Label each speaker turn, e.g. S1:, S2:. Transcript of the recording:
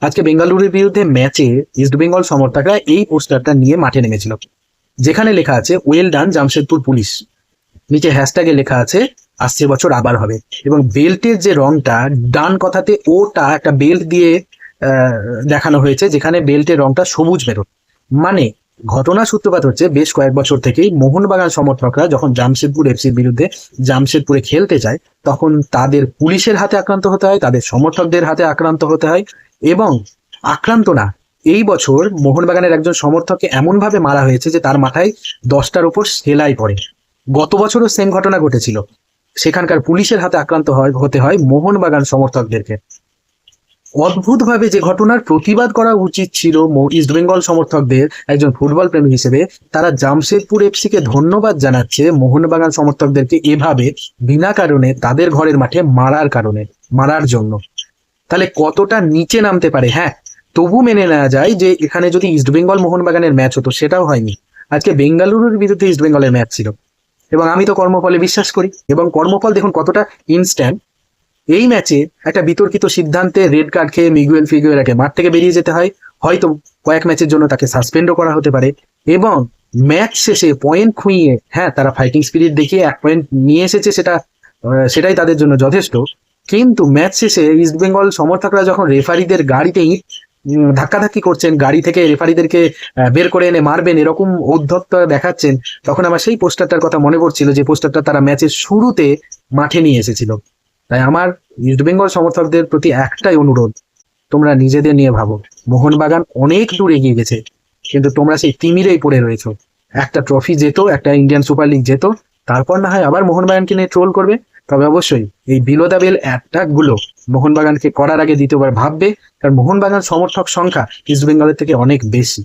S1: আজকে বেঙ্গালুরুর বিরুদ্ধে ম্যাচে ইস্টবেঙ্গল সমর্থকরা এই পোস্টারটা নিয়ে মাঠে নেমেছিল, যেখানে লেখা আছে ওয়েল ডান জামশেদপুর পুলিশ। নিচে হ্যাশট্যাগে লেখা আছে আসছে বছর আবার হবে। এবং বেল্টের যে রংটা, ডান কথাতে ওটা একটা বেল্ট দিয়ে দেখানো হয়েছে, যেখানে বেল্টের রংটা সবুজ মেরুন। মানে ঘটনা সূত্রপাত হচ্ছে বেশ কয়েক বছর থেকেই মোহনবাগান সমর্থকরা যখন জামশেদপুর এফসির বিরুদ্ধে জামশেদপুরে খেলতে যায়, তখন তাদের পুলিশের হাতে আক্রান্ত হতে হয়, তাদের সমর্থকদের হাতে আক্রান্ত হতে হয়। এবং আক্রান্ত না, এই বছর মোহনবাগানের একজন সমর্থককে এমন ভাবে মারা হয়েছে যে তার মাথায় 10টার উপর সেলাই পড়ে। গত বছরও সেম ঘটনা ঘটেছিল, সেখানকার পুলিশের হাতে আক্রান্ত হতে হয় মোহনবাগান সমর্থকদেরকে। অদ্ভুতভাবে যে ঘটনার প্রতিবাদ করা উচিত ছিল ইস্টবেঙ্গল সমর্থকদের, একজন ফুটবল প্রেমী হিসেবে তারা জামশেদপুর এফসিকে ধন্যবাদ জানাচ্ছে মোহনবাগান সমর্থকদেরকে এভাবে বিনা কারণে তাদের ঘরের মাঠে মারার জন্য। তাহলে কতটা নিচে নামতে পারে। হ্যাঁ, তবু মেনে নেওয়া যায় যে এখানে যদি ইস্টবেঙ্গল মোহনবাগানের ম্যাচ হতো, সেটাও হয়নি। আজকে বেঙ্গালুরুর বিরুদ্ধে ইস্টবেঙ্গলের ম্যাচ ছিল, এবং আমি তো কর্মফলে বিশ্বাস করি, এবং কর্মফল দেখুন কতটা ইনস্ট্যান্ট। এই ম্যাচে একটা বিতর্কিত সিদ্ধান্তে রেড কার্ড খেয়ে মিগুয়েল ফিগুয়েরাকে মাঠ থেকে বেরিয়ে যেতে হয়, হয়তো কয়েক ম্যাচের জন্য তাকে সাসপেন্ডও করা হতে পারে। এবং ম্যাচ শেষে পয়েন্ট খুইয়ে, হ্যাঁ তারা ফাইটিং স্পিরিট দেখিয়ে 1 পয়েন্ট নিয়ে এসেছে, সেটাই তাদের জন্য যথেষ্ট। কিন্তু ম্যাচ শেষে ইস্টবেঙ্গল সমর্থকরা যখন রেফারিদের গাড়িতে ধাক্কাধাক্কি করছেন, গাড়ি থেকে রেফারিদেরকে বের করে এনে মারবেন এরকম ঔদ্ধত্য দেখাচ্ছেন, তখন আমার সেই পোস্টারটার কথা মনে পড়ছিল, যে পোস্টারটা তারা ম্যাচের শুরুতে মাঠে নিয়ে এসেছিল। তাই আমার ইস্টবেঙ্গল সমর্থকদের প্রতি একটাই অনুরোধ, তোমরা নিজেদের নিয়ে ভাবো। মোহনবাগান অনেক দূর এগিয়ে গেছে, কিন্তু তোমরা সেই তিমিরেই পড়ে রয়েছো। একটা ট্রফি যেত, একটা ইন্ডিয়ান সুপার লিগ যেত, তারপর না হয় আবার মোহনবাগানকে নিয়ে ট্রোল করবে। তবে অবশ্যই এই বিলো দ্য বেল অ্যাটাক গুলো মোহনবাগানকে করার আগে দ্বিতীয়বার ভাববে, কারণ মোহনবাগান সমর্থক সংখ্যা ইস্টবেঙ্গলের থেকে অনেক বেশি।